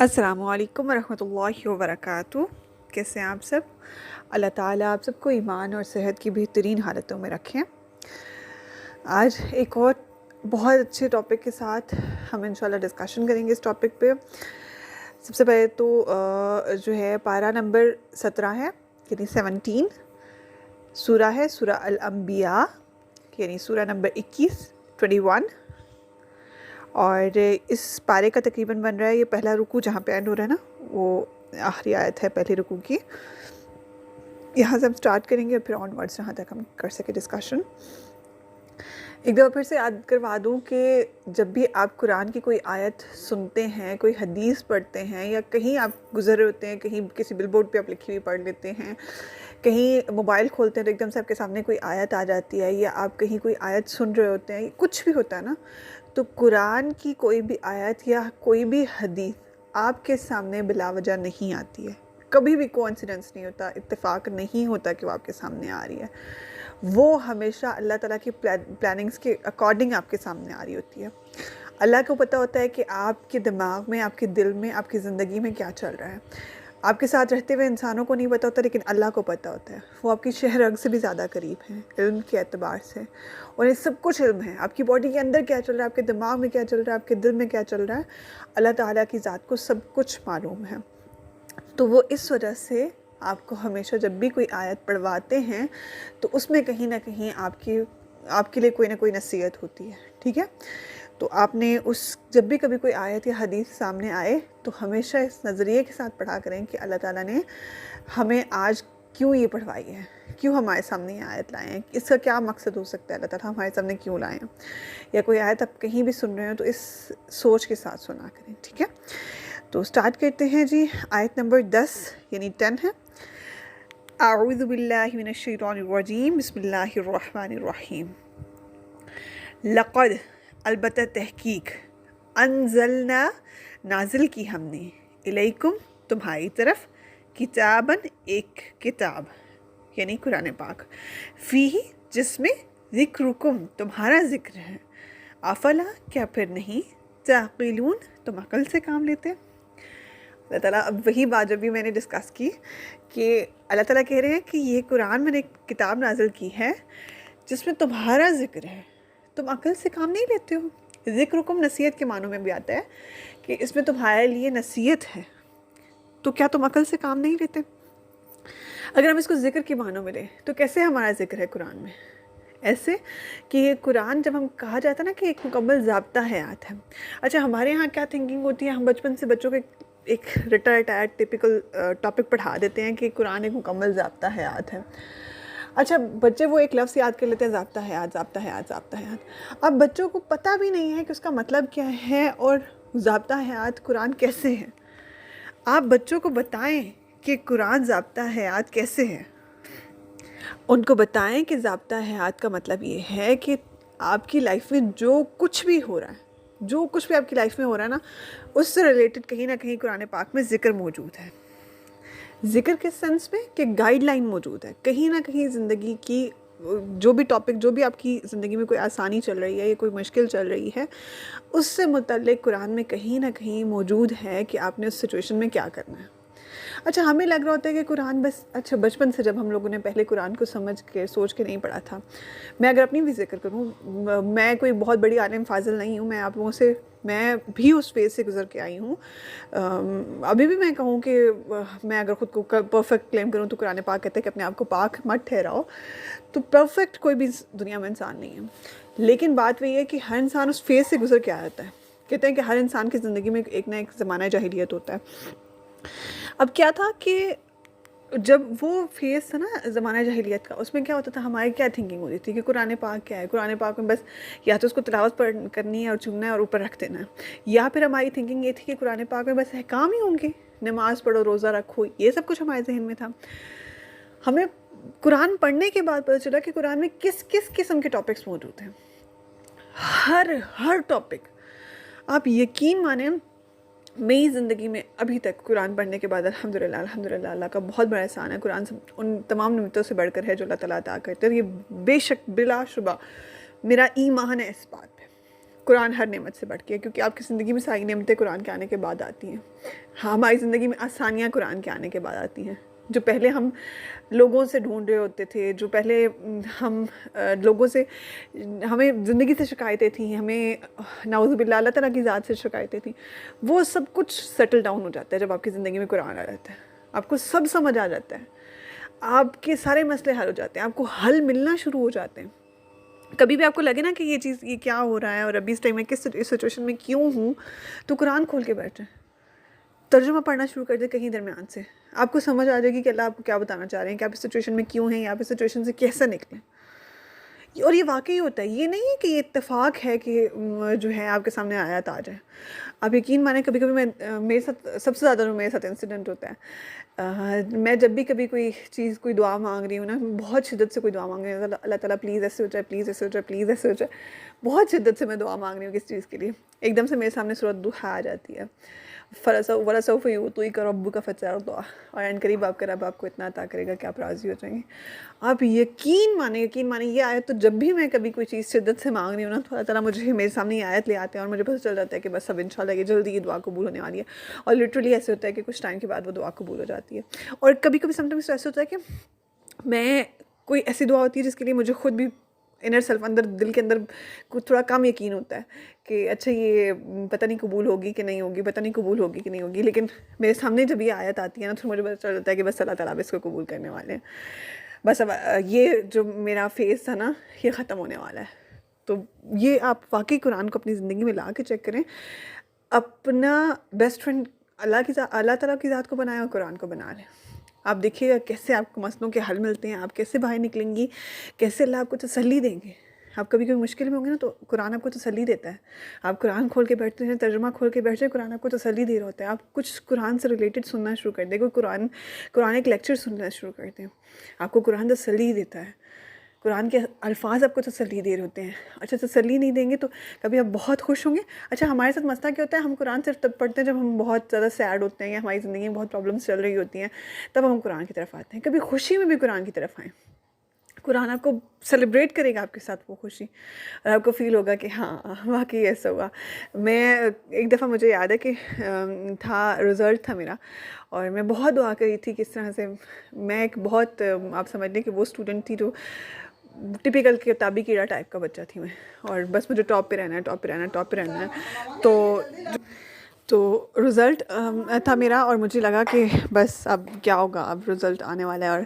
अस्सलामुअलैकुम वरहमतुल्लाहि वबरकातुहू। कैसे हैं आप सब? अल्लाह ताला आप सबको ईमान और सेहत की बेहतरीन हालतों में रखें। आज एक और बहुत अच्छे टॉपिक के साथ हम इंशाल्लाह डिस्कशन करेंगे इस टॉपिक पे। सबसे पहले तो जो है पारा नंबर 17 है यानी 17, सूरा है सूरा अल अंबिया यानी सूरा नंबर 21 और इस पारे का तकरीबन बन रहा है, ये पहला रुकू जहाँ पे एंड हो रहा है ना, वो आखिरी आयत है पहले रुकू की। यहाँ से हम स्टार्ट करेंगे और फिर ऑनवर्ड्स जहाँ तक हम कर सके डिस्कशन। एक दफ़ा फिर से याद करवा दूँ कि जब भी आप कुरान की कोई आयत सुनते हैं, कोई हदीस पढ़ते हैं, या कहीं आप गुजर रहे होते हैं, कहीं किसी बिलबोर्ड पे आप लिखी हुई पढ़ लेते हैं, कहीं मोबाइल खोलते हैं तो एकदम से आपके सामने कोई आयत आ जाती है, या आप कहीं कोई आयत सुन रहे होते हैं, कुछ भी होता है ना, तो कुरान की कोई भी आयत या कोई भी हदीस आपके सामने बिलावजह नहीं आती है। कभी भी कोइंसिडेंस नहीं होता, इत्तेफाक नहीं होता कि वो आपके सामने आ रही है। वो हमेशा अल्लाह ताला की प्लानिंग्स के अकॉर्डिंग आपके सामने आ रही होती है। अल्लाह को पता होता है कि आपके दिमाग में, आपके दिल में, आपकी ज़िंदगी में क्या चल रहा है। आपके साथ रहते हुए इंसानों को नहीं पता होता, लेकिन अल्लाह को पता होता है। वो आपकी शह रग से भी ज़्यादा करीब हैं इल्म के एतबार से, और ये सब कुछ इल्म है। आपकी बॉडी के अंदर क्या चल रहा है, आपके दिमाग में क्या चल रहा है, आपके दिल में क्या चल रहा है, अल्लाह ताला की ज़ात को सब कुछ मालूम है। तो वो इस वजह से आपको हमेशा जब भी कोई आयत पढ़वाते हैं तो उसमें कहीं ना कहीं आपके लिए कोई ना कोई नसीहत होती है। ठीक है, तो आपने जब भी कभी कोई आयत या हदीस सामने आए तो हमेशा इस नज़रिए के साथ पढ़ा करें कि अल्लाह ताला ने हमें आज क्यों ये पढ़वाई है, क्यों हमारे सामने ये आयत लाए हैं, इसका क्या मकसद हो सकता है, अल्लाह ताला हमारे सामने क्यों लाए हैं। या कोई आयत आप कहीं भी सुन रहे हो तो इस सोच के साथ सुना करें। ठीक है, तो स्टार्ट करते हैं जी। आयत नंबर 10 यानी 10 है। आऊज़ु बिल्लाहि मिनश शैतानिर रजीम, बिस्मिल्लाहिर रहमानिर रहीम। लक़द अलबत्ता तहकीक, अनज़लना नाजिल की हमने, इलैकुम तुम्हारी तरफ, किताबन एक किताब यानी कुरान पाक, फ़ीही जिसमें ज़िक्रुकुम तुम्हारा ज़िक्र है, अफ़ला क्या फिर नहीं, ताक़िलून तुम अक़ल से काम लेते। अल्लाह ताला, अब वही बात जो भी मैंने डिस्कस की कि अल्लाह ताला कह रहे हैं कि ये कुरान मैंने एक किताब नाजिल की है जिसमें तुम्हारा ज़िक्र है, तुम अकल से काम नहीं लेते हो। ज़िक्रुकुम नसीहत के मानों में भी आता है कि इसमें तुम्हारे लिए नसीहत है, तो क्या तुम अकल से काम नहीं लेते। अगर हम इसको ज़िक्र के मानों में लें तो कैसे हमारा ज़िक्र है कुरान में? ऐसे कि ये कुरान, जब हम कहा जाता है ना कि एक मुकम्मल ज़ाब्ता हयात है। अच्छा, हमारे यहाँ क्या थिंकिंग होती है, हम बचपन से बच्चों को एक रिटायर्ड टिपिकल टॉपिक पढ़ा देते हैं कि कुरान एक मुकम्मल ज़ाब्ता हयात है। अच्छा, बच्चे वो एक लफ्ज़ याद कर लेते हैं, ज़ाब्ता हयात, ज़ाब्ता हयात, ज़ाब्ता हयात। अब बच्चों को पता भी नहीं है कि उसका मतलब क्या है और ज़ाब्ता हयात कुरान कैसे है। आप बच्चों को बताएं कि कुरान ज़ाब्ता हयात कैसे है। उनको बताएं कि ज़ाब्ता हयात का मतलब ये है कि आपकी लाइफ में जो कुछ भी हो रहा है, जो कुछ भी आपकी लाइफ में हो रहा है ना, उससे रिलेटेड कहीं ना कहीं कुरान पाक में ज़िक्र मौजूद है। ज़िक्र के सेंस में कि गाइडलाइन मौजूद है। कहीं ना कहीं ज़िंदगी की जो भी टॉपिक, जो भी आपकी ज़िंदगी में कोई आसानी चल रही है या कोई मुश्किल चल रही है, उससे मुतल्लिक़ कुरान में कहीं ना कहीं मौजूद है कि आपने उस सिचुएशन में क्या करना है। अच्छा, हमें लग रहा होता है कि कुरान बस, अच्छा बचपन से जब हम लोगों ने पहले कुरान को समझ के सोच के नहीं पढ़ा था। मैं अगर अपनी भी जिक्र करूँ, मैं कोई बहुत बड़ी आलिम फाजिल नहीं हूँ, मैं आप लोगों से, मैं भी उस फेज़ से गुज़र के आई हूँ। अभी भी मैं कहूँ कि मैं अगर ख़ुद को परफेक्ट क्लेम करूँ तो कुरान पाक कहते हैं कि अपने आप को पाक मत ठहराओ। तो परफेक्ट कोई भी दुनिया में इंसान नहीं है, लेकिन बात वही है कि हर इंसान उस फेज़ से गुज़र के आ जाता है। कहते हैं कि हर इंसान की ज़िंदगी में एक ना एक ज़माना जाहिलियत होता है। अब क्या था कि जब वो फेज़ था ना ज़माना जahiliyyat का, उसमें क्या होता था, हमारी क्या थिंकिंग होती थी कि कुरान पाक क्या है, कुरान पाक में बस या तो उसको तिलावत करनी है और चुनना है और ऊपर रख देना है, या फिर हमारी थिंकिंग ये थी कि कुरान पाक में बस अहकाम ही होंगे, नमाज़ पढ़ो, रोज़ा रखो, ये सब कुछ हमारे जहन में था। हमें कुरान पढ़ने के बाद पता चला कि कुरान में किस किस किस्म के टॉपिक्स मौजूद हैं। हर टॉपिक, आप यकीन माने, मेरी ज़िंदगी में अभी तक कुरान पढ़ने के बाद अल्हम्दुलिल्लाह अल्हम्दुलिल्लाह अल्लाह का बहुत बड़ा एहसान है। कुरान उन तमाम नेमतों से बढ़कर है जो अल्लाह ताला अता करते हैं। ये बेशक बिलाशुबा मेरा ईमान है इस बात पे। कुरान हर नेमत से बढ़ के है, क्योंकि आपकी ज़िंदगी में सारी नेमतें कुरान के आने के बाद आती हैं। हाँ, हमारी ज़िंदगी में आसानियाँ कुरान के आने के बाद आती हैं। जो पहले हम लोगों से ढूंढ रहे होते थे, जो पहले हम लोगों से, हमें ज़िंदगी से शिकायतें थी, हमें नाउज़ुबिल्लाह अल्लाह ताला की ज़ात से शिकायतें थी, वो सब कुछ सेटल डाउन हो जाता है जब आपकी ज़िंदगी में कुरान आ जाता है। आपको सब समझ आ जाता है, आपके सारे मसले हल हो जाते हैं, आपको हल मिलना शुरू हो जाते हैं। कभी भी आपको लगे ना कि ये क्या हो रहा है और अभी इस टाइम में किस सिचुएशन में क्यों हूँ, तो कुरान खोल के बैठे, तर्जुमा पढ़ना शुरू कर दे कहीं दरमियान से, आपको समझ आ जाएगी कि अल्लाह आपको क्या बताना चाह रहे हैं, कि आप इस सिचुएशन में क्यों हैं, या आप इस सिचुएशन से कैसे निकलें। और ये वाकई होता है, ये नहीं है कि ये इत्तेफाक है कि जो है आपके सामने आयत आ जाए। आप यकीन माने, कभी कभी मैं मेरे साथ सबसे ज़्यादा जो मेरे साथ इंसिडेंट होता है, मैं जब भी कभी कोई चीज़, कोई दुआ मांग रही हूँ ना, बहुत शिद्दत से कोई दुआ मांग रही हूँ, अल्लाह ताला प्लीज़ ऐसे हो जाए, प्लीज़ ऐसे हो जाए, प्लीज़ ऐसे हो जाए, बहुत शिद्दत से मैं दुआ मांग रही हूँ किस चीज़ के लिए, एकदम से मेरे सामने सूरत दुहा आ जाती है, वरसौफ युअतीका रब्बुका फतर्दा, और एंड करीब आपका रब आपको इतना अता करेगा कि आप राज़ी हो जाएंगे। आप यकीन माने ये आयत, तो जब भी मैं कभी कोई चीज़ शिद्दत से मांग रही हूँ ना, तो अल्लाह ताला मुझे मेरे सामने ये आयत ले आते हैं और मुझे पता चल जाता है कि बस अब इंशाल्लाह ये जल्दी ये दुआ कबूल होने वाली है। और लिटरली ऐसे होता है कि कुछ टाइम के बाद वो दुआ कबूल हो जाती है। और कभी कभी समटाइम्स ऐसे होता है कि मैं, कोई ऐसी दुआ होती है जिसके लिए मुझे खुद भी इनर सेल्फ, अंदर दिल के अंदर कुछ थोड़ा कम यकीन होता है कि अच्छा ये पता नहीं कबूल होगी कि नहीं होगी, पता नहीं कबूल होगी कि नहीं होगी, लेकिन मेरे सामने जब ये आयत आती है ना, तो मुझे पता चल जाता है कि बस अल्लाह ताला इसको कबूल करने वाले हैं। बस अब ये जो मेरा फेज़ था ना, ये ख़त्म होने वाला है। तो ये आप वाकई कुरान को अपनी ज़िंदगी में ला के चेक करें, अपना बेस्ट फ्रेंड अल्लाह ताला की ज़ात को बनाएं और कुरान को बना लें। आप देखिएगा कैसे आपको मसलों के हल मिलते हैं, आप कैसे बाहर निकलेंगी, कैसे अल्लाह आपको तसल्ली देंगे। आप कभी कोई मुश्किल में होंगे ना, तो कुरान आपको तसल्ली देता है। आप कुरान खोल के बैठते हैं, तर्जुमा खोल के बैठ जाए, कुरान आपको तसल्ली दे रहा होता है। आप कुछ कुरान से रिलेटेड सुनना शुरू कर दें, कोई कुरान एक लेक्चर सुनना शुरू कर दें, आपको कुरान तसल्ली देता है। कुरान के अल्फाज आपको तसल्ली दे रहे होते हैं। अच्छा, तसल्ली नहीं देंगे तो कभी आप बहुत खुश होंगे। अच्छा, हमारे साथ मसला क्या होता है, हम कुरान सिर्फ तब पढ़ते हैं जब हम बहुत ज़्यादा सैड होते हैं या हमारी ज़िंदगी में बहुत प्रॉब्लम्स चल रही होती हैं, तब हम कुरान की तरफ आते हैं। कभी खुशी में भी कुरान की तरफ आएँ, कुरान आपको सेलिब्रेट करेगा आपके साथ वो खुशी, और आपको फ़ील होगा कि हाँ वाकई ऐसा हुआ। मैं एक दफ़ा, मुझे याद है कि रिज़ल्ट था मेरा, और मैं बहुत दुआ करी थी किस तरह से। मैं एक बहुत आप समझ लें कि वो स्टूडेंट थी जो टिपिकल किताबी कीड़ा टाइप का बच्चा थी मैं, और बस मुझे टॉप पे रहना है, टॉप पे रहना है, टॉप पे रहना है। तो रिज़ल्ट था मेरा, और मुझे लगा कि बस अब क्या होगा, अब रिज़ल्ट आने वाला है, और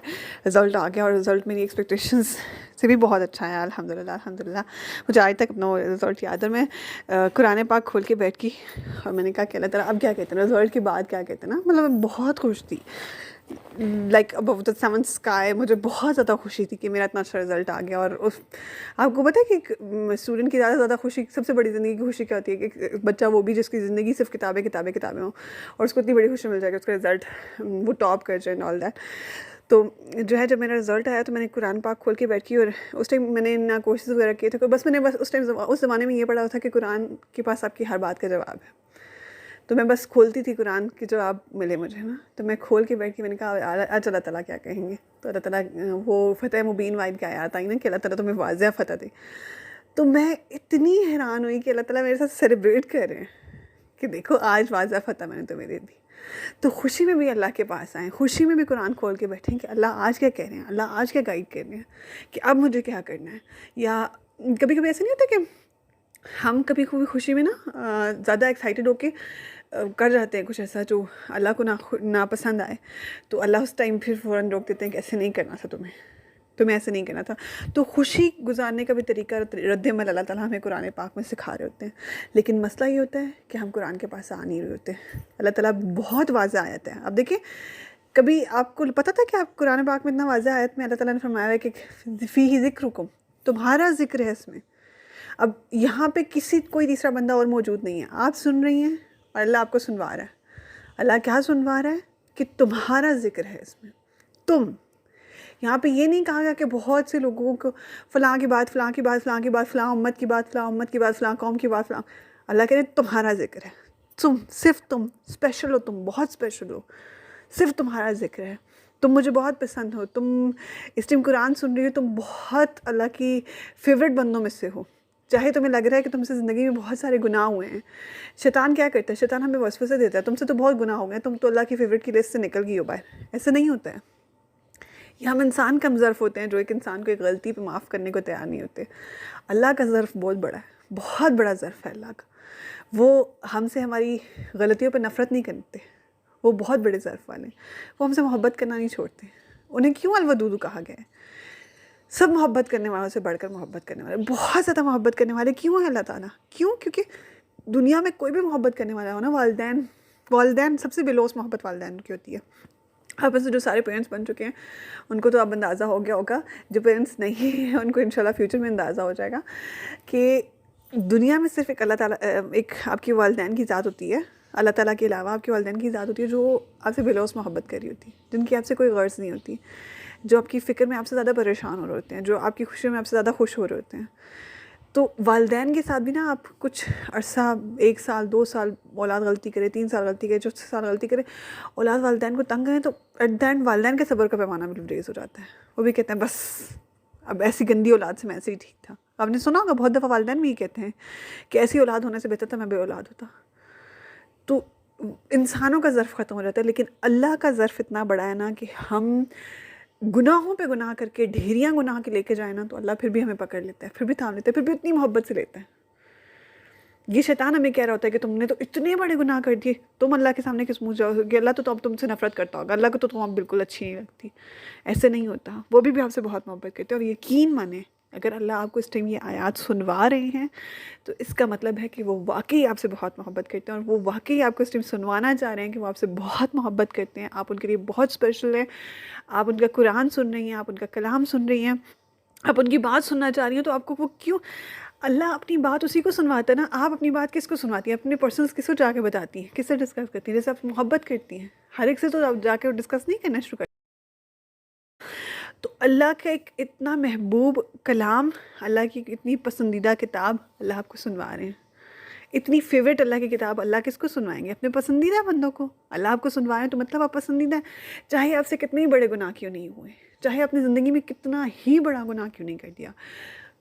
रिज़ल्ट आ गया, और रिज़ल्ट मेरी एक्सपेक्टेशंस से भी बहुत अच्छा है, अल्हम्दुलिल्लाह अल्हम्दुलिल्लाह। मुझे आज तक अपना रिज़ल्ट याद है। मैं कुरान पाक खोल के बैठ गई, और मैंने कहा कि अल्लाह ताला अब क्या कहते हैं, रिज़ल्ट के बाद क्या कहते हैं ना, मतलब मैं बहुत खुश थी, like above the seven sky. मुझे बहुत ज़्यादा खुशी थी कि मेरा इतना अच्छा रिज़ल्ट आ गया। और उस, आपको पता है कि स्टूडेंट की ज़्यादा खुशी, सबसे बड़ी ज़िंदगी की खुशी क्या होती है, कि बच्चा वो भी जिसकी ज़िंदगी सिर्फ किताबें किताबें किताबें हों, और उसको इतनी बड़ी खुशी मिल जाएगी, उसका रिज़ल्ट वो टॉप कर जाए एंड ऑल दैट। तो जो है, जब मेरा रिज़ल्ट आया तो मैंने कुरान पाक खोल के बैठी, और उस टाइम मैंने ना कोर्सेज़ वगैरह किए थे, मैंने बस उस टाइम, उस ज़माने में ये पढ़ा था कि कुरान के पास आपकी हर बात का जवाब है। तो मैं बस खोलती थी, कुरान के जवाब मिले मुझे ना, तो मैं खोल के बैठ के मैंने कहा आज अल्लाह ताला क्या कहेंगे। तो अल्लाह ताला वो फ़तह मुबीन वाइद की आयत आई ना, कि अल्लाह ताला तुम्हें वाज़िह फ़तह दे। तो मैं इतनी हैरान हुई कि अल्लाह ताला मेरे साथ सेलिब्रेट कर रहे हैं कि देखो आज वाज़िह फ़तह मैंने तुम्हें दे दी। तो खुशी में भी अल्लाह के पास आएँ, खुशी में भी कुरान खोल के बैठें कि अल्लाह आज क्या कह रहे हैं, अल्लाह आज क्या गाइड कर रहे हैं, कि अब मुझे क्या करना है। या कभी कभी ऐसा नहीं होता कि हम कभी कभी खुशी में ना ज़्यादा एक्साइटेड होके कर जाते हैं कुछ ऐसा जो अल्लाह को ना पसंद आए, तो अल्लाह उस टाइम फिर फ़ौरन रोक देते हैं कि ऐसे नहीं करना था, तुम्हें ऐसे नहीं करना था। तो खुशी गुजारने का भी तरीका रद्द-ए-अमल अल्लाह ताला हमें कुरान पाक में सिखा रहे होते हैं। लेकिन मसला ये होता है कि हम कुरान के पास आ नहीं रहे होते। अल्लाह ताला बहुत वाज़ेह आयत है। अब देखिए, कभी आपको पता था कि आप कुरान पाक में इतना वाज़ेह आयत में अल्लाह ताला ने फरमाया है कि फ़ीही ज़िक्रुकुम, तुम्हारा ज़िक्र है इसमें। अब यहाँ पे कोई तीसरा बंदा और मौजूद नहीं है, आप सुन रही हैं और अल्लाह आपको सुनवा रहा है। अल्लाह क्या सुनवा रहा है, कि तुम्हारा ज़िक्र है इसमें, तुम। यहाँ पे ये नहीं कहा गया कि बहुत से लोगों को फ़लाँ की बात, फ़लाँ की बात, फ़लाँ की बात, फ़लाँ उम्मत की बात, फ़लाँ उम्मत की बात, फ़लाँ कौम की बात, फ़लाँ। अल्लाह कह रहे तुम्हारा ज़िक्र है, तुम, सिर्फ तुम स्पेशल हो, तुम बहुत स्पेशल हो, सिर्फ तुम्हारा ज़िक्र है। तुम मुझे बहुत पसंद हो, तुम इस टाइम कुरान सुन रही हो, तुम बहुत अल्लाह की फेवरेट बंदों में से हो। चाहे तुम्हें लग रहा है कि तुमसे ज़िंदगी में बहुत सारे गुनाह हुए हैं, शैतान क्या करता है, शैतान हमें वसवसे देता है, तुमसे तो बहुत गुनाह हो गए, तुम तो अल्लाह की फेवरेट की लिस्ट से निकल गई हो बाहर। ऐसा नहीं होता है। ये हम इंसान कम ज़र्फ़ होते हैं जो एक इंसान को एक गलती पे माफ़ करने को तैयार नहीं होते। अल्लाह का ज़र्फ़ बहुत बड़ा है, बहुत बड़ा ज़र्फ़ है अल्लाह का। वो हमसे हमारी गलतियों पर नफ़रत नहीं करते, वो बहुत बड़े ज़र्फ़ वाले हैं। वो हमसे मोहब्बत करना नहीं छोड़ते। उन्हें क्यों अलवदूद कहा गया है? सब मोहब्बत करने वालों से बढ़कर मोहब्बत करने वाले, बहुत ज़्यादा मोहब्बत करने वाले क्यों हैं अल्लाह ताला? क्यों? क्योंकि दुनिया में कोई भी मोहब्बत करने वाला हो ना, वालिदैन वालिदैन सबसे बेलौस मोहब्बत वालिदैन की होती है। आप ऐसे जो सारे पेरेंट्स बन चुके हैं उनको तो अब अंदाज़ा हो गया होगा, जो पेरेंट्स नहीं हैं उनको इंशाल्लाह फ्यूचर में अंदाज़ा हो जाएगा कि दुनिया में सिर्फ एक अल्लाह ताला एक आपकी वालिदैन की ज़ात होती है, अल्लाह ताला के अलावा आपके वालिदैन की ज़ात होती है जो आपसे बेलौस मोहब्बत कर रही होती है, जिनकी आपसे कोई गर्ज नहीं होती, जो आपकी फ़िक्र में आपसे ज़्यादा परेशान हो रहे होते हैं, जो आपकी खुशी में आपसे ज़्यादा खुश हो रहे होते हैं। तो वालिदैन के साथ भी ना आप कुछ अरसा, 1 साल 2 साल औलाद गलती करे, 3 साल गलती करे, 4 साल गलती करे, औलाद वालिदैन को तंग करें, तो एट द एंड वालिदैन के सब्र का पैमाना भी रेज़ हो जाता है। वो भी कहते हैं बस अब ऐसी गंदी औलाद से मैं ऐसे ही ठीक था। आपने सुना होगा बहुत दफ़ा वालिदैन भी ये कहते हैं कि ऐसी औलाद होने से बेहतर था मैं बे औलाद होता। तो इंसानों का ज़र्फ़ ख़त्म हो जाता है, लेकिन अल्लाह का ज़र्फ़ इतना बड़ा है ना कि हम गुनाहों पे गुनाह करके ढेरियाँ गुनाह के लेके जाए ना, तो अल्लाह फिर भी हमें पकड़ लेता है, फिर भी थाम लेता है, फिर भी उतनी मोहब्बत से लेता है। ये शैतान हमें कह रहा होता है कि तुमने तो इतने बड़े गुनाह कर दिए, तुम अल्लाह के सामने किस मुँह जाओगे, अल्लाह तो अब तुमसे नफरत करता होगा, अल्लाह को तो तुम अब बिल्कुल अच्छी नहीं लगती। ऐसे नहीं होता, वो भी आपसे बहुत मोहब्बत करते हैं। और यकीन माने, अगर अल्लाह आपको इस टाइम ये आयात सुनवा रहे हैं तो इसका मतलब है कि वो वाकई आपसे बहुत मोहब्बत करते हैं, और वो वाकई आपको इस टाइम सुनवाना चाह रहे हैं कि वो आपसे बहुत मोहब्बत करते हैं, आप उनके लिए बहुत स्पेशल हैं। आप उनका कुरान सुन रही हैं, आप उनका कलाम सुन रही हैं, आप उनकी बात सुनना चाह रही हैं, तो आपको वो क्यों, अल्लाह अपनी बात उसी को सुनवाता है ना। आप अपनी बात किसको सुनवाती हैं? अपने पर्सनल्स किसको जाके बताती हैं, किससे डिस्कस करती हैं? जैसे आप मोहब्बत करती हैं, हर एक से तो आप जाके डिस्कस नहीं करना शुरू कर। तो अल्लाह का एक इतना महबूब कलाम, अल्लाह की इतनी पसंदीदा किताब अल्लाह आपको सुनवा रहे हैं। इतनी फेवरेट अल्लाह की किताब अल्लाह किसको सुनवाएंगे? अपने पसंदीदा बंदों को। अल्लाह आपको सुनवा रहे हैं तो मतलब आप पसंदीदा हैं, चाहे आपसे कितने ही बड़े गुनाह क्यों नहीं हुए, चाहे अपनी ज़िंदगी में कितना ही बड़ा गुनाह क्यों नहीं कर दिया,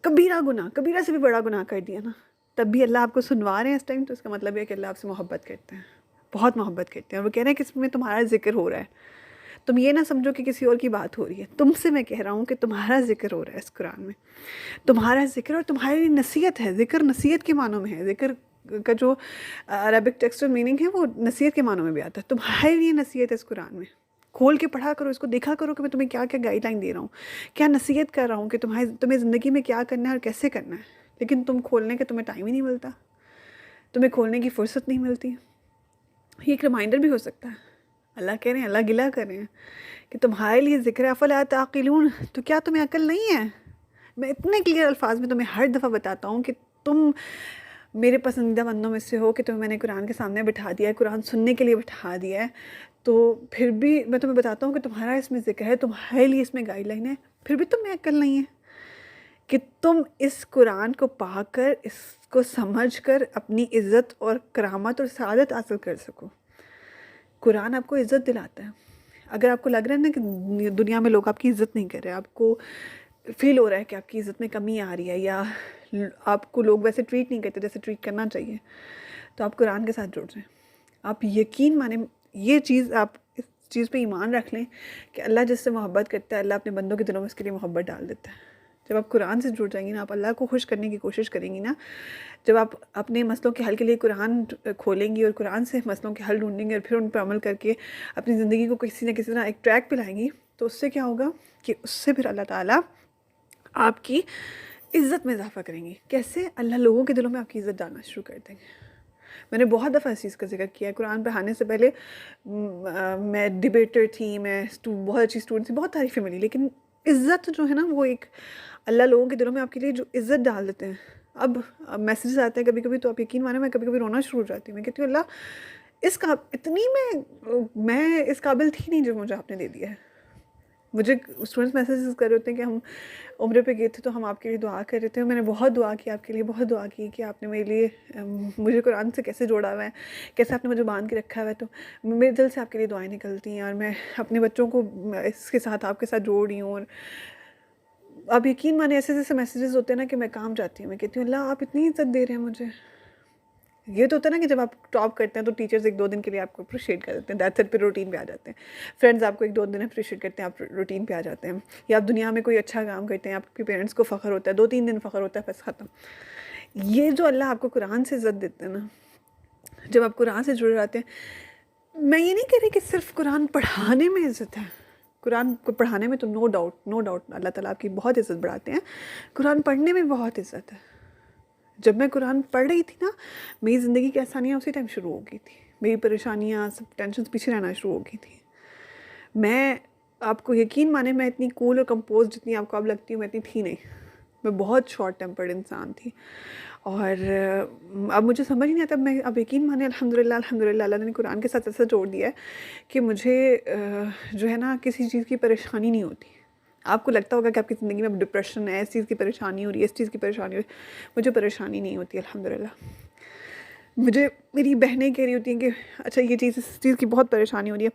कबीरा गुनाह, कबीरा से भी बड़ा गुनाह कर दिया ना, तब भी अल्लाह आपको सुनवा रहे हैं इस टाइम, तो इसका मतलब है कि अल्लाह आपसे मोहब्बत करते हैं, बहुत मोहब्बत करते हैं। और वो कह रहे हैं कि इसमें तुम्हारा जिक्र हो रहा है, तुम ये ना समझो कि किसी और की बात हो रही है, तुमसे मैं कह रहा हूँ कि तुम्हारा जिक्र हो रहा है इस कुरान में, तुम्हारा जिक्र और तुम्हारी नसीहत है। जिक्र नसीहत के मानों में है, जिक्र का जो अरबिक टेक्स्ट मीनिंग है वो नसीहत के मानों में भी आता है। तुम्हारे लिए नसीहत है इस कुरान में, खोल के पढ़ा करो इसको, देखा करो कि मैं तुम्हें क्या क्या गाइडलाइन दे रहा हूँ, क्या नसीहत कर रहा हूँ कि तुम्हें ज़िंदगी में क्या करना है और कैसे करना है। लेकिन तुम खोलने के तुम्हें टाइम ही नहीं मिलता, तुम्हें खोलने की फ़ुर्सत नहीं मिलती। ये एक रिमाइंडर भी हो सकता है। अल्लाह कह रहे हैं, अल्लाह गिला कर रहे हैं कि तुम्हारे लिए ज़िक्र अफ़ला ताक़िलून, तो क्या तुम्हें अकल नहीं है? मैं इतने क्लियर अल्फाज में तुम्हें हर दफ़ा बताता हूँ कि तुम मेरे पसंदीदा बंदों में से हो, कि तुम्हें मैंने कुरान के सामने बिठा दिया है, कुरान सुनने के लिए बिठा दिया है, तो फिर भी मैं तुम्हें बताता हूँ कि तुम्हारा इसमें ज़िक्र है, तुम्हारे लिए इसमें गाइडलाइन है, फिर भी तुम्हें अकल नहीं है कि तुम इस कुरान को पाकर, इसको समझकर अपनी इज़्ज़त और करामत और सआदत हासिल कर सको। कुरान आपको इज़्ज़त दिलाता है। अगर आपको लग रहा है ना कि दुनिया में लोग आपकी इज़्ज़त नहीं कर रहे, आपको फ़ील हो रहा है कि आपकी इज़्ज़त में कमी आ रही है, या आपको लोग वैसे ट्रीट नहीं करते जैसे ट्रीट करना चाहिए, तो आप कुरान के साथ जुड़ जाएं। आप यकीन माने, ये चीज़, आप इस चीज़ पे ईमान रख लें कि अल्लाह जिससे मोहब्बत करता है, अल्लाह अपने बंदों के दिलों में उसके लिए मोहब्बत डाल देता है। जब आप कुरान से जुड़ जाएंगी ना, आप अल्लाह को खुश करने की कोशिश करेंगी ना, जब आप अपने मसलों के हल के लिए कुरान खोलेंगी और कुरान से मसलों के हल ढूंढेंगे और फिर उन पर अमल करके अपनी ज़िंदगी को किसी न किसी तरह एक ट्रैक पे लाएंगी, तो उससे क्या होगा कि उससे फिर अल्लाह ताला आपकी इज़्ज़त में इजाफा करेंगे। कैसे? अल्लाह लोगों के दिलों में आपकी इज़्ज़त डालना शुरू कर देंगे। मैंने बहुत दफ़ा इस चीज़ का जिक्र किया है। कुरान पढ़ाने से पहले मैं डिबेटर थी, मैं बहुत अच्छी स्टूडेंट थी, बहुत तारीफ़ें मिली, लेकिन इज़्ज़त जो है ना, वो एक अल्लाह लोगों के दिलों में आपके लिए जो इज़्ज़त डाल देते हैं। अब मैसेजेस आते हैं कभी कभी, तो आप यकीन माने मैं कभी कभी रोना शुरू हो जाती हूँ। मैं कहती हूँ अल्लाह, इतनी मैं इस काबिल थी नहीं जो मुझे आपने दे दिया है। मुझे स्टूडेंट्स मैसेजेस कर रहे होते हैं कि हम उम्रे पे गए थे तो हम आपके लिए दुआ कर रहे थे, मैंने बहुत दुआ की आपके लिए, बहुत दुआ की कि आपने मेरे लिए मुझे कुरान से कैसे जोड़ा हुआ है, कैसे आपने मुझे बांध के रखा हुआ है। तो मेरे दिल से आपके लिए दुआएं निकलती हैं, और मैं अपने बच्चों को इसके साथ, आपके साथ जोड़ रही हूँ। और आप यकीन माने ऐसे ऐसे मैसेजेस होते हैं ना कि मैं काम जाती हूँ, मैं कहती हूँ अल्लाह आप इतनी इज़्ज़त दे रहे हैं मुझे। ये तो होता है ना कि जब आप टॉप करते हैं तो टीचर्स 1-2 दिन के लिए आपको अप्रिशिएट कर देते हैं, दैट्स इट, फिर रूटीन पे आ जाते हैं। फ्रेंड्स आपको 1-2 दिन अप्रिशिएट करते हैं, आप रूटीन पे आ जाते हैं। या आप दुनिया में कोई अच्छा काम करते हैं, आपके पेरेंट्स को फ़ख्र होता है, 2-3 दिन फ़ख्र होता है, बस ख़त्म। ये जो अल्लाह आपको कुरान से इज़्ज़त देते हैं ना, जब आप कुरान से जुड़े रहते हैं, मैं ये नहीं कह रही कि सिर्फ कुरान पढ़ाने में इज़्ज़त है। कुरान को पढ़ाने में तो नो डाउट अल्लाह ताला आपकी बहुत इज़्ज़त बढ़ाते हैं। कुरान पढ़ने में बहुत इज़्ज़त है। जब मैं कुरान पढ़ रही थी ना, मेरी ज़िंदगी की आसानियाँ उसी टाइम शुरू हो गई थी। मेरी परेशानियाँ, सब टेंशन्स पीछे रहना शुरू हो गई थी। मैं आपको यकीन माने, मैं इतनी कूल और कंपोज़ जितनी आपको अब लगती हूँ, मैं इतनी थी नहीं। मैं बहुत शॉर्ट टेम्पर्ड इंसान थी। और अब मुझे समझ ही नहीं आता, मैं अब यकीन माने अल्हम्दुलिल्लाह अल्लाह ने कुरान के साथ ऐसा जोड़ दिया है कि मुझे जो है ना किसी चीज़ की परेशानी नहीं होती। आपको लगता होगा कि आपकी ज़िंदगी में डिप्रेशन है, इस चीज़ की परेशानी हो रही है, इस चीज़ की परेशानी हो रही है। मुझे परेशानी नहीं होती अल्हम्दुलिल्लाह। मुझे मेरी बहनें कह रही होती हैं कि अच्छा ये चीज़, इस चीज़ की बहुत परेशानी हो रही है।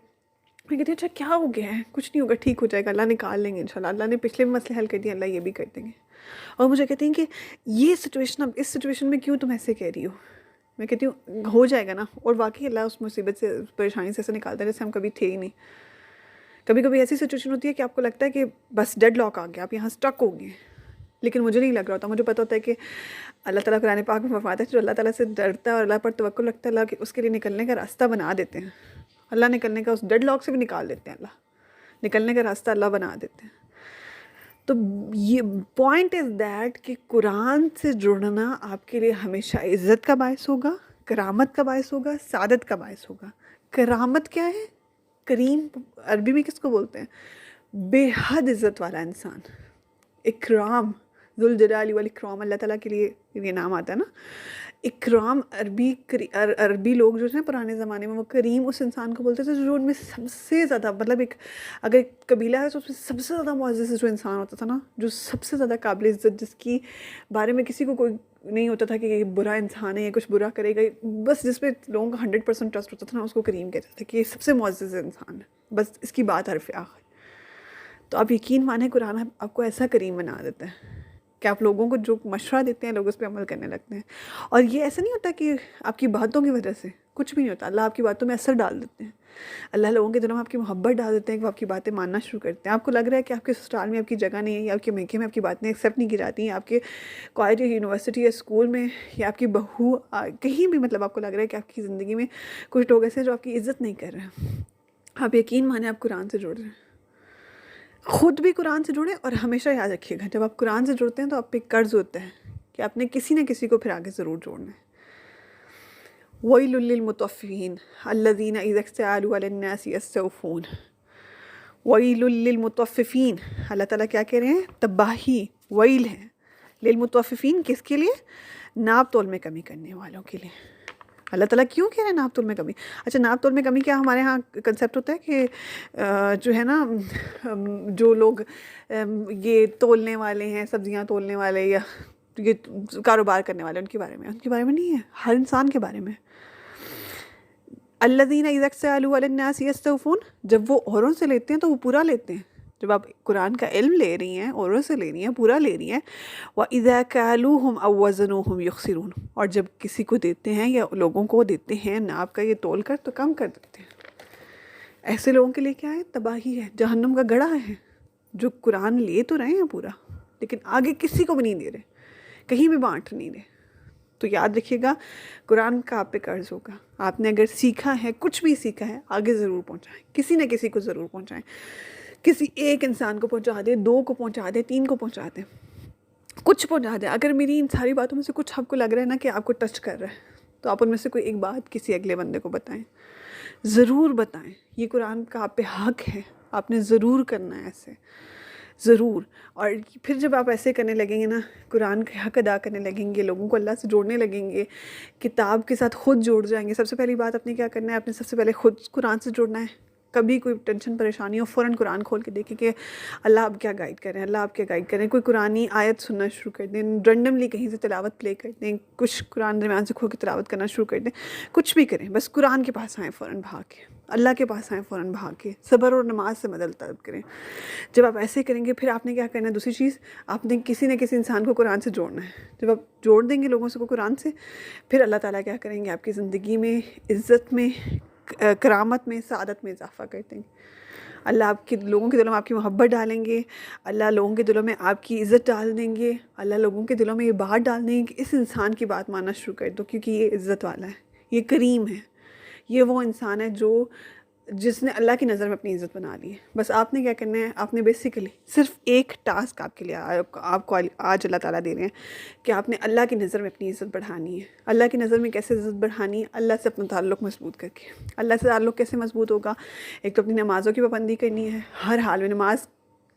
मैं कहती हूँ अच्छा क्या हो गया है, कुछ नहीं होगा, ठीक हो जाएगा, अल्लाह निकाल लेंगे इंशाल्लाह। अल्लाह ने पिछले भी मसले हल कर दिए, अल्लाह ये भी कर देंगे। और मुझे कहती हैं कि ये सिचुएशन, अब इस सिचुएशन में क्यों तुम ऐसे कह रही हो। मैं कहती हूँ हो जाएगा ना। और वाकई अल्लाह उस मुसीबत से, उस परेशानी से ऐसे निकालता है जैसे हम कभी थे ही नहीं। कभी कभी ऐसी सिचुएशन होती है कि आपको लगता है कि बस डेड लॉक आ गया, आप यहाँ स्टक हो गए, लेकिन मुझे नहीं लग रहा होता। मुझे पता होता है कि अल्लाह ताला कुरान पाक में फरमाता है जो अल्लाह ताला से डरता है और अल्लाह पर तवक्कुल रखता है, अल्लाह उसके लिए निकलने का रास्ता बना देते हैं। अल्लाह निकलने का, उस डेड लॉक से भी निकाल देते हैं। अल्लाह निकलने का रास्ता अल्लाह बना देते हैं। तो ये पॉइंट इज़ दैट कि कुरान से जुड़ना आपके लिए हमेशा इज़्ज़त का बायस होगा, करामत का बायस होगा, सादत का बायस होगा। करामत क्या है? करीम अरबी में किसको बोलते हैं? बेहद इज़्ज़त वाला इंसान। इकराम, ज़ुल जलाली वल इकराम, अल्लाह ताला के लिए ये नाम आता है ना। इकराम अरबी लोग जो हैं पुराने ज़माने में, वो करीम उस इंसान को बोलते थे जो उनमें सबसे ज़्यादा, मतलब एक अगर एक कबीला है तो उसमें सबसे ज़्यादा मुअज़्ज़ज़ जो इंसान होता था ना, जो सबसे ज़्यादा काबिल इज़्ज़त, जिसकी बारे में किसी को कोई नहीं होता था कि ये बुरा इंसान है, ये कुछ बुरा करेगा, बस जिस पे लोगों का 100% ट्रस्ट होता था ना, उसको करीम कहते थे कि ये सबसे मुअज़्ज़ज़ इंसान है, बस इसकी बात हरफ़ आखिर। तो आप यकीन माने कुरान आपको ऐसा करीम बना देता है कि आप लोगों को जो मशवरा देते हैं, लोग उस पर अमल करने लगते हैं। और ये ऐसा नहीं होता कि आपकी बातों की वजह से, कुछ भी नहीं होता। अल्लाह आपकी बातों में असर डाल देते हैं। अल्लाह लोगों के दिलों में आपकी मोहब्बत डाल देते हैं कि वो आपकी बातें मानना शुरू करते हैं। आपको लग रहा है कि आपके ससुराल में आपकी जगह नहीं है, या आपके मैके में आपकी बातें एक्सेप्ट नहीं की जाती हैं, आपके कॉलेज या यूनिवर्सिटी या स्कूल में, या आपकी बहू कहीं भी, मतलब आपको लग रहा है कि आपकी ज़िंदगी में कुछ लोग ऐसे हैं जो आपकी इज़्ज़त नहीं कर रहे हैं। आप यकीन माने आप कुरान से जुड़ रहे हैं। ख़ुद भी कुरान से जुड़ें, और हमेशा याद रखिएगा जब आप कुरान से जुड़ते हैं तो आप पे कर्ज़ होता है कि आपने किसी न किसी को फिर आगे ज़रूर जोड़ना है। वैलुल लिल मुतफ़्फ़िफ़ीन अल्लज़ीना इज़ा इक्तालू अलन्नासि यस्तawफ़ून। वैलुल लिल मुतफ़्फ़िफ़ीन, अल्लाह ताला क्या कह रहे हैं? तबाही, वैल है लिल मुतफ़्फ़िफ़ीन, किसके लिए? नाप तोल में कमी करने वालों के लिए। अल्लाह ताला क्यों कह रहे हैं नाप तोल में कमी? अच्छा, नाप तोल में कमी क्या हमारे यहाँ कंसेप्ट होता है कि जो है ना, जो लोग ये तोलने वाले हैं, सब्जियां तोलने वाले या ये कारोबार करने वाले, उनके बारे में नहीं है, हर इंसान के बारे में। अल्लज़ीना इज़ा इक्तालू अलन्नासि यस्तawफ़ून, जब वो औरों से लेते हैं तो वो पूरा लेते हैं। जब आप कुरान का इल्म ले रही हैं, औरों से ले रही हैं, पूरा ले रही हैं। व इज़ा कालूहुम अव वज़नूहुम युख़सिरून, और जब किसी को देते हैं या लोगों को देते हैं नाप का ये तोल कर, तो कम कर देते हैं। ऐसे लोगों के लिए क्या है? तबाही है, जहन्नम का गड़ा है। जो कुरान ले तो रहे हैं पूरा, लेकिन आगे किसी को भी नहीं दे रहे, कहीं भी बांट नहीं रहे। तो याद रखिएगा कुरान का आप पे कर्ज़ होगा। आपने अगर सीखा है, कुछ भी सीखा है, आगे ज़रूर पहुँचाएँ, किसी न किसी को ज़रूर पहुँचाएँ। किसी एक इंसान को पहुँचा दें, 2 को पहुँचा दें, 3 को पहुँचा दें, कुछ पहुँचा दें। अगर मेरी इन सारी बातों में से कुछ आपको लग रहा है ना कि आपको टच कर रहा है, तो आप उनमें से कोई एक बात किसी अगले बंदे को बताएं, ज़रूर बताएं। ये कुरान का आप पे हक है, आपने ज़रूर करना है ऐसे, ज़रूर। और फिर जब आप ऐसे करने लगेंगे ना, कुरान के हक अदा करने लगेंगे, लोगों को अल्लाह से जोड़ने लगेंगे, किताब के साथ ख़ुद जुड़ जाएंगे। सबसे पहली बात आपने क्या करना है? आपने सबसे पहले ख़ुद कुरान से जुड़ना है। कभी कोई टेंशन परेशानी हो फ़ौरन कुरान खोल के देखें कि अल्लाह अब क्या गाइड कर रहे हैं, अल्लाह अब क्या गाइड कर रहे हैं। कोई कुरानी आयत सुनना शुरू कर दें, रैंडमली कहीं से तिलावत प्ले कर दें, कुछ कुरान दरमियान से खोल के तिलावत करना शुरू कर दें, कुछ भी करें, बस कुरान के पास आएँ फ़ौरन भाग के, अल्लाह के पास आएँ फ़ौरन भाग के, सब्र और नमाज से मदद तलब करें। जब आप ऐसे करेंगे फिर आपने क्या करना है, दूसरी चीज़ आपने किसी न किसी इंसान को कुरान से जोड़ना है। जब आप जोड़ देंगे लोगों से को कुरान से, फिर अल्लाह ताला क्या करेंगे, आपकी ज़िंदगी में इज़्ज़त में, करामत में, सआदत में इजाफ़ा कर देंगे। अल्लाह आपके लोगों के दिलों में आपकी मोहब्बत डालेंगे, अल्लाह लोगों के दिलों में आपकी इज़्ज़त डाल देंगे, अल्लाह लोगों के दिलों में ये बात डाल देंगे कि इस इंसान की बात मानना शुरू कर दो, क्योंकि ये इज़्ज़त वाला है, ये करीम है, ये वो इंसान है जो जिसने अल्लाह की नज़र में अपनी इज़्ज़त बना ली है। बस आपने क्या करना है, आपने बेसिकली सिर्फ एक टास्क आपके लिए आपको आज अल्लाह ताला दे रहे हैं कि आपने अल्लाह की नज़र में अपनी इज़्ज़त बढ़ानी है। अल्लाह की नज़र में कैसे इज़्ज़त बढ़ानी है, अल्लाह से अपना ताल्लुक़ मज़बूत करके। अल्लाह से ताल्लुक़ कैसे मज़बूत होगा, एक तो अपनी नमाज़ों की पाबंदी करनी है, हर हाल में नमाज,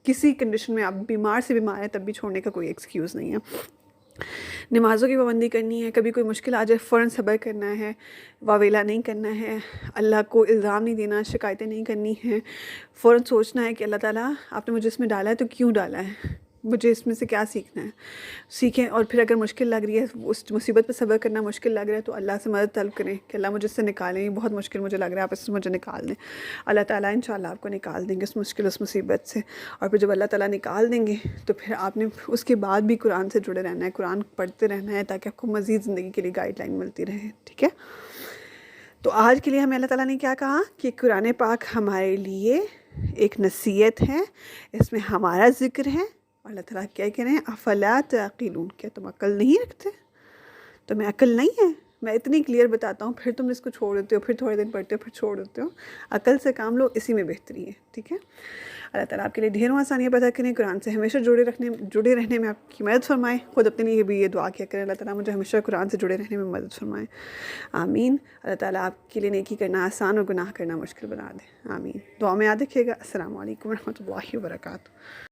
किसी कंडीशन में आप बीमार से बीमार हैं तब भी छोड़ने का कोई एक्सक्यूज़ नहीं है। नमाज़ों की पाबंदी करनी है, कभी कोई मुश्किल आ जाए फ़ौरन सब्र करना है, वावेला नहीं करना है, अल्लाह को इल्ज़ाम नहीं देना, शिकायतें नहीं करनी हैं, फ़ौरन सोचना है कि अल्लाह ताला आपने मुझे इसमें डाला है तो क्यों डाला है, मुझे इसमें से क्या सीखना है, सीखें। और फिर अगर मुश्किल लग रही है, उस मुसीबत पर सब्र करना मुश्किल लग रहा है, तो अल्लाह से मदद तलब करें कि अल्लाह मुझे इससे निकालें, ये बहुत मुश्किल मुझे लग रहा है, आप इससे मुझे निकाल दें। अल्लाह ताला इंशाअल्लाह आपको निकाल देंगे उस मुश्किल, उस मुसीबत से। और फिर जब अल्लाह ताला निकाल देंगे तो फिर आपने उसके बाद भी कुरान से जुड़े रहना है, कुरान पढ़ते रहना है, ताकि आपको मज़ीद ज़िंदगी के लिए गाइडलाइन मिलती रहे। ठीक है, तो आज के लिए हमें अल्लाह ताला ने क्या कहा कि कुरान पाक हमारे लिए एक नसीहत है, इसमें हमारा ज़िक्र है। अल्लाह ताला क्या कह रहे हैं, अफ़ला ताक़िलून, क्या तुम अक्ल नहीं रखते, तुम्हें अक्ल नहीं है। मैं इतनी क्लियर बताता हूँ, फिर तुम इसको छोड़ देते हो, फिर थोड़े दिन पढ़ते हो, फिर छोड़ देते हो। अक्ल से काम लो, इसी में बेहतरी है। ठीक है, अल्लाह ताला आपके लिए ढेरों आसानियाँ पैदा करें, कुरान से हमेशा जुड़े रहने में आपकी मदद फरमाएँ। खुद अपने लिए भी ये दुआ किया करें, अल्लाह ताला मुझे हमेशा कुरान से जुड़े रहने में मदद फरमाएँ। आमीन। अल्लाह ताला आपके लिए नेकी करना आसान और गुनाह करना मुश्किल बना दे। आमीन। दुआ में याद रखिएगा। अस्सलामु अलैकुम रहमतुल्लाहि व बरकातुहू।